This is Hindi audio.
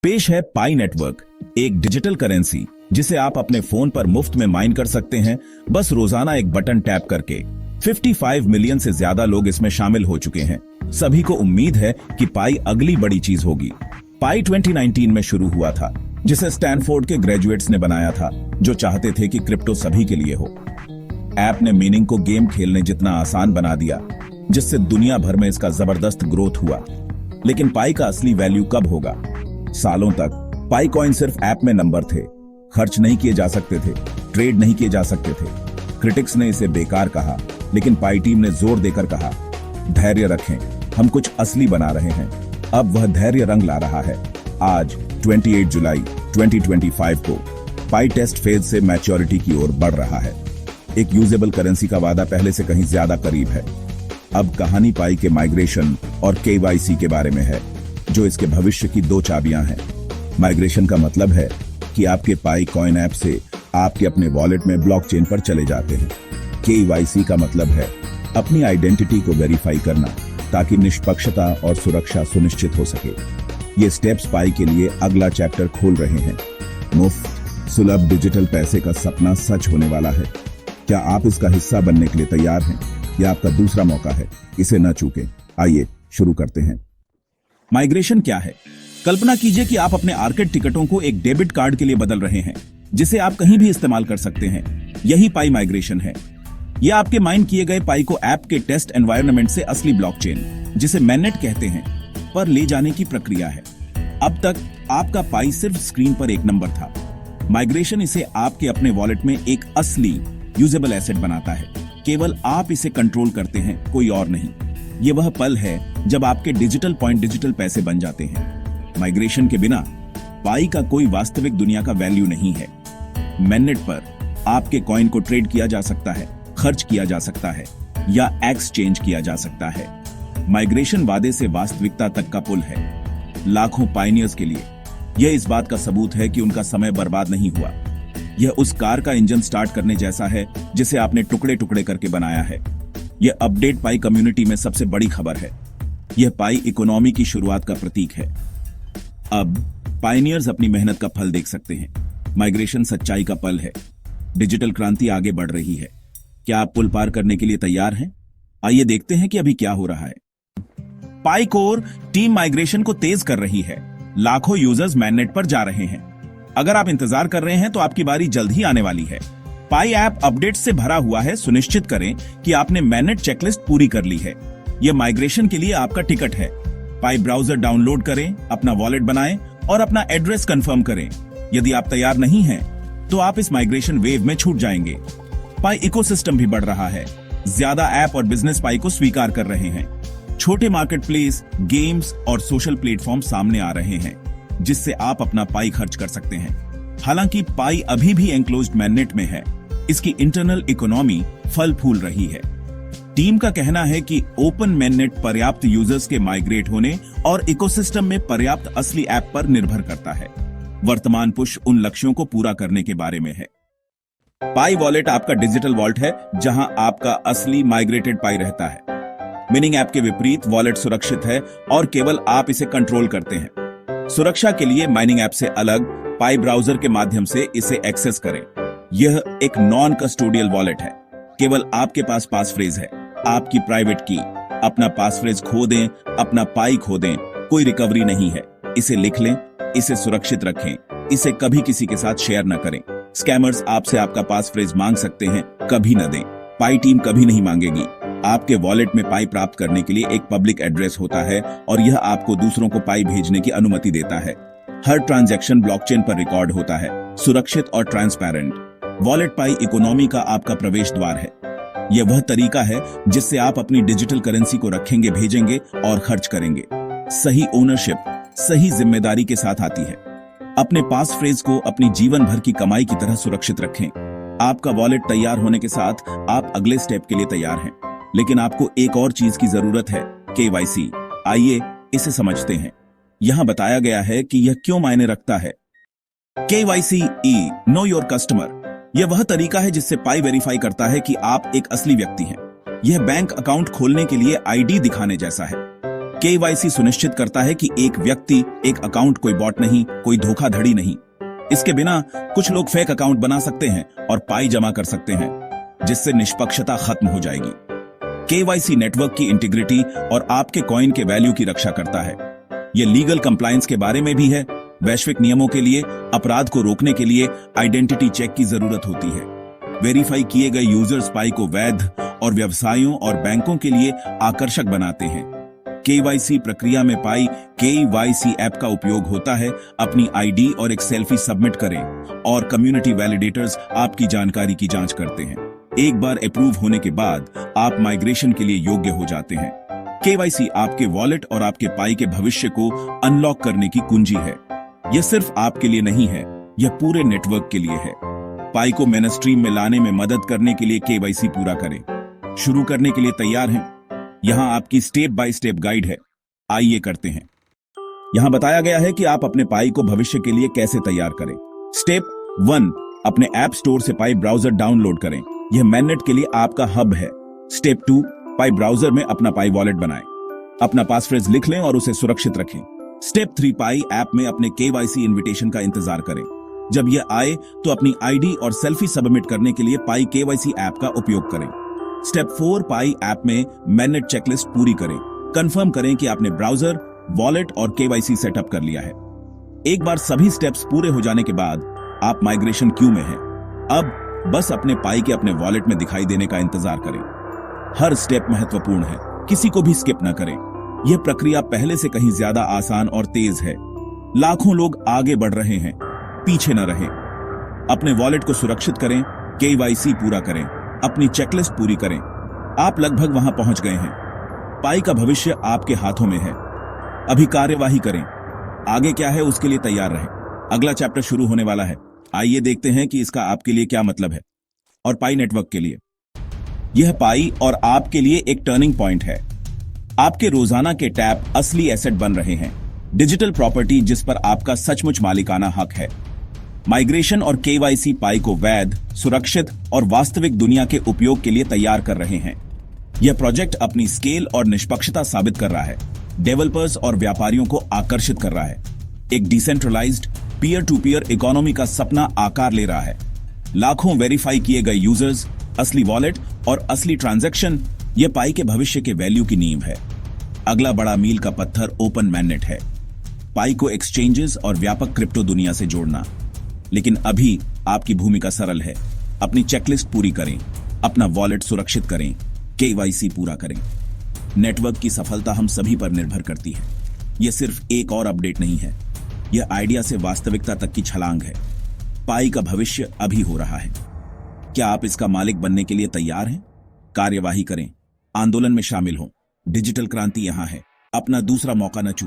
पेश है पाई नेटवर्क, एक डिजिटल करेंसी जिसे आप अपने फोन पर मुफ्त में माइन कर सकते हैं, बस रोजाना एक बटन टैप करके। 55 मिलियन से ज्यादा लोग इसमें शामिल हो चुके हैं। सभी को उम्मीद है कि पाई अगली बड़ी चीज होगी। पाई 2019 में शुरू हुआ था, जिसे स्टैनफोर्ड के ग्रेजुएट्स ने बनाया था, जो चाहते थे कि क्रिप्टो सभी के लिए हो। ऐप ने मीनिंग को गेम खेलने जितना आसान बना दिया, जिससे दुनिया भर में इसका जबरदस्त ग्रोथ हुआ। लेकिन पाई का असली वैल्यू कब होगा? सालों तक पाई कॉइन सिर्फ ऐप में नंबर थे, खर्च नहीं किए जा सकते थे, ट्रेड नहीं किए जा सकते थे। क्रिटिक्स ने इसे बेकार कहा, लेकिन पाई टीम ने जोर देकर कहा, धैर्य रखें, हम कुछ असली बना रहे हैं। अब वह धैर्य रंग ला रहा है। आज 28 जुलाई 2025 को पाई टेस्ट फेज से मैच्योरिटी की ओर बढ़ रहा है। एक यूजेबल करेंसी का वादा पहले से कहीं ज्यादा करीब है। अब कहानी पाई के माइग्रेशन और केवाईसी के बारे में है, जो इसके भविष्य की दो चाबियां हैं। माइग्रेशन का मतलब है कि आपके पाई कॉइन ऐप से आपके अपने वॉलेट में ब्लॉकचेन पर चले जाते हैं। केवाईसी का मतलब है अपनी आइडेंटिटी को वेरीफाई करना, ताकि निष्पक्षता और सुरक्षा सुनिश्चित हो सके। ये स्टेप्स पाई के लिए अगला चैप्टर खोल रहे हैं। मुफ्त सुलभ डिजिटल पैसे का सपना सच होने वाला है। क्या आप इसका हिस्सा बनने के लिए तैयार हैं? यह आपका दूसरा मौका है, इसे न चूकें। आइए शुरू करते हैं। माइग्रेशन क्या है? कल्पना कीजिए कि आप अपने आर्केड टिकटों को एक डेबिट कार्ड के लिए बदल रहे हैं, जिसे आप कहीं भी इस्तेमाल कर सकते हैं। यही पाई माइग्रेशन है। यह आपके माइन किए गए पाई को ऐप के टेस्ट एनवायरनमेंट से असली ब्लॉकचेन, जिसे मैननेट कहते हैं, पर ले जाने की प्रक्रिया है। अब तक आपका पाई सिर्फ स्क्रीन पर एक नंबर था। माइग्रेशन इसे आपके अपने वॉलेट में एक असली यूजेबल एसेट बनाता है। केवल आप इसे कंट्रोल करते हैं, कोई और नहीं। ये वह पल है जब आपके डिजिटल पॉइंट डिजिटल पैसे बन जाते हैं। माइग्रेशन के बिना पाई का कोई वास्तविक दुनिया का वैल्यू नहीं है। मैननेट पर आपके कॉइन को ट्रेड किया जा सकता है, खर्च किया जा सकता है या एक्सचेंज किया जा सकता है। माइग्रेशन वादे से वास्तविकता तक का पुल है। लाखों पायनियर्स के लिए यह इस बात का सबूत है कि उनका समय बर्बाद नहीं हुआ। यह उस कार का इंजन स्टार्ट करने जैसा है जिसे आपने टुकड़े टुकड़े करके बनाया है। यह अपडेट पाई कम्युनिटी में सबसे बड़ी खबर है। यह पाई इकोनॉमी की शुरुआत का प्रतीक है। अब पायनियर्स अपनी मेहनत का फल देख सकते हैं। माइग्रेशन सच्चाई का पल है। डिजिटल क्रांति आगे बढ़ रही है। क्या आप पुल पार करने के लिए तैयार हैं? आइए देखते हैं कि अभी क्या हो रहा है। पाई कोर टीम माइग्रेशन को तेज कर रही है। लाखों यूजर्स मैननेट पर जा रहे हैं। अगर आप इंतजार कर रहे हैं तो आपकी बारी जल्द ही आने वाली है। पाई ऐप अपडेट से भरा हुआ है। सुनिश्चित करें कि आपने मैननेट चेकलिस्ट पूरी कर ली है। यह माइग्रेशन के लिए आपका टिकट है। पाई ब्राउजर डाउनलोड करें, अपना वॉलेट बनाएं और अपना एड्रेस कंफर्म करें। यदि आप तैयार नहीं हैं, तो आप इस माइग्रेशन वेव में छूट जाएंगे। पाई इकोसिस्टम भी बढ़ रहा है। ज्यादा ऐप और बिजनेस पाई को स्वीकार कर रहे हैं। छोटे मार्केट प्लेस, गेम्स और सोशल प्लेटफॉर्म सामने आ रहे हैं, जिससे आप अपना पाई खर्च कर सकते हैं। हालांकि पाई अभी भी एनक्लोज्ड मैननेट में है। इसकी इंटरनल इकोनॉमी फल फूल रही है। टीम का कहना है कि ओपन मैननेट पर्याप्त यूजर्स के माइग्रेट होने और इकोसिस्टम में पर्याप्त असली ऐप पर निर्भर करता है। वर्तमान पुश उन लक्ष्यों को पूरा करने के बारे में है। पाई वॉलेट आपका डिजिटल वॉल्ट है, जहां आपका असली माइग्रेटेड पाई रहता है। मीनिंग ऐप के विपरीत वॉलेट सुरक्षित है और केवल आप इसे कंट्रोल करते हैं। सुरक्षा के लिए माइनिंग ऐप से अलग पाई ब्राउजर के माध्यम से इसे एक्सेस करें। यह एक नॉन कस्टोडियल वॉलेट है। केवल आपके पास पास फ्रेज है, आपकी प्राइवेट की। अपना पास फ्रेज खो दें, अपना पाई खो दें, कोई रिकवरी नहीं है। इसे लिख लें, इसे सुरक्षित रखें, इसे कभी किसी के साथ शेयर न करें। स्कैमर्स आपसे आपका पास फ्रेज मांग सकते हैं, कभी न दें। पाई टीम कभी नहीं मांगेगी। आपके वॉलेट में पाई प्राप्त करने के लिए एक पब्लिक एड्रेस होता है और यह आपको दूसरों को पाई भेजने की अनुमति देता है। हर ट्रांजैक्शन ब्लॉकचेन पर रिकॉर्ड होता है, सुरक्षित और ट्रांसपेरेंट। वॉलेट पाई इकोनॉमी का आपका प्रवेश द्वार है। यह वह तरीका है जिससे आप अपनी डिजिटल करेंसी को रखेंगे, भेजेंगे और खर्च करेंगे। सही ओनरशिप सही जिम्मेदारी के साथ आती है। अपने पास फ्रेज को अपनी जीवन भर की कमाई की तरह सुरक्षित रखें। आपका वॉलेट तैयार होने के साथ आप अगले स्टेप के लिए तैयार हैं। लेकिन आपको एक और चीज की जरूरत है, केवाईसी। आइए इसे समझते हैं। यहां बताया गया है कि यह क्यों मायने रखता है। KYC know your customer. यह वह तरीका है जिससे पाई वेरीफाई करता है कि आप एक असली व्यक्ति हैं। यह बैंक अकाउंट खोलने के लिए आईडी दिखाने जैसा है। केवाईसी सुनिश्चित करता है कि एक व्यक्ति, एक अकाउंट कोई बॉट नहीं, कोई धोखाधड़ी नहीं। इसके बिना कुछ लोग फेक अकाउंट बना सकते हैं और पाई जमा कर सकते हैं, जिससे निष्पक्षता खत्म हो जाएगी। केवाईसी नेटवर्क की इंटीग्रिटी और आपके कॉइन के वैल्यू की रक्षा करता है। यह लीगल कंप्लायंस के बारे में भी है। वैश्विक नियमों के लिए अपराध को रोकने के लिए आइडेंटिटी चेक की जरूरत होती है। वेरीफाई किए गए यूजर्स पाई को वैध और व्यवसायों और बैंकों के लिए आकर्षक बनाते हैं। केवाईसी प्रक्रिया में पाई केवाईसी ऐप का उपयोग होता है। अपनी आईडी और एक सेल्फी सबमिट करें और कम्युनिटी वैलिडेटर्स आपकी जानकारी की जांच करते हैं। एक बार अप्रूव होने के बाद आप माइग्रेशन के लिए योग्य हो जाते हैं। केवाईसी आपके वॉलेट और आपके पाई के भविष्य को अनलॉक करने की कुंजी है। यह सिर्फ आपके लिए नहीं है, यह पूरे नेटवर्क के लिए है। पाई को मेनस्ट्रीम में लाने में मदद करने के लिए केवाईसी पूरा करें। शुरू करने के लिए तैयार हैं? यहां आपकी स्टेप बाय स्टेप गाइड है। आइए करते हैं। यहां बताया गया है कि आप अपने पाई को भविष्य के लिए कैसे तैयार करें। स्टेप 1, अपने ऐप स्टोर से पाई ब्राउजर डाउनलोड करें। यह मैननेट के लिए आपका हब है। स्टेप 2, पाई ब्राउजर में अपना पाई वॉलेट बनाएं। अपना पासफ्रेज लिख लें और उसे सुरक्षित रखें। स्टेप 3, पाई ऐप में अपने केवाईसी इन्विटेशन का इंतजार करें। जब यह आए तो अपनी आईडी और सेल्फी सबमिट करने के लिए पाई केवाईसी ऐप का उपयोग करें। स्टेप 4, पाई ऐप में मैननेट चेकलिस्ट पूरी करें। कंफर्म करें कि आपने ब्राउजर, वॉलेट और केवाईसी सेटअप कर लिया है। एक बार सभी स्टेप्स पूरे हो जाने के बाद आप माइग्रेशन क्यू में हैं। अब बस अपने पाई के अपने वॉलेट में दिखाई देने का इंतजार करें। हर स्टेप महत्वपूर्ण है, किसी को भी स्किप न करें। यह प्रक्रिया पहले से कहीं ज्यादा आसान और तेज है। लाखों लोग आगे बढ़ रहे हैं, पीछे न रहें। अपने वॉलेट को सुरक्षित करें, केवाईसी पूरा करें, अपनी चेकलिस्ट पूरी करें। आप लगभग वहां पहुंच गए हैं। पाई का भविष्य आपके हाथों में है। अभी कार्यवाही करें। आगे क्या है उसके लिए तैयार रहें। अगला चैप्टर शुरू होने वाला है। आइए देखते हैं कि इसका आपके लिए क्या मतलब है और पाई नेटवर्क के लिए। यह पाई और आपके लिए एक टर्निंग पॉइंट है। आपके रोजाना के टैप असली एसेट बन रहे हैं, डिजिटल प्रॉपर्टी जिस पर आपका सचमुच मालिकाना हक है। माइग्रेशन और केवाईसी पाई को वैध, सुरक्षित और वास्तविक दुनिया के उपयोग के लिए तैयार कर रहे हैं। यह प्रोजेक्ट अपनी स्केल और निष्पक्षता साबित कर रहा है, डेवलपर्स और व्यापारियों को आकर्षित कर रहा है। एक decentralized peer to peer economy का सपना आकार ले रहा है। लाखों वेरीफाई किए गए यूजर्स, असली वॉलेट और असली ट्रांजैक्शन, यह पाई के भविष्य के वैल्यू की नींव है। अगला बड़ा मील का पत्थर ओपन मैननेट है, पाई को एक्सचेंजेस और व्यापक क्रिप्टो दुनिया से जोड़ना। लेकिन अभी आपकी भूमिका सरल है। अपनी चेकलिस्ट पूरी करें, अपना वॉलेट सुरक्षित करें, केवाईसी पूरा करें। नेटवर्क की सफलता हम सभी पर निर्भर करती है। यह सिर्फ एक और अपडेट नहीं है, यह आइडिया से वास्तविकता तक की छलांग है। पाई का भविष्य अभी हो रहा है। क्या आप इसका मालिक बनने के लिए तैयार हैं? कार्यवाही करें, आंदोलन में शामिल हों। डिजिटल क्रांति यहां है। अपना दूसरा मौका न चूकें।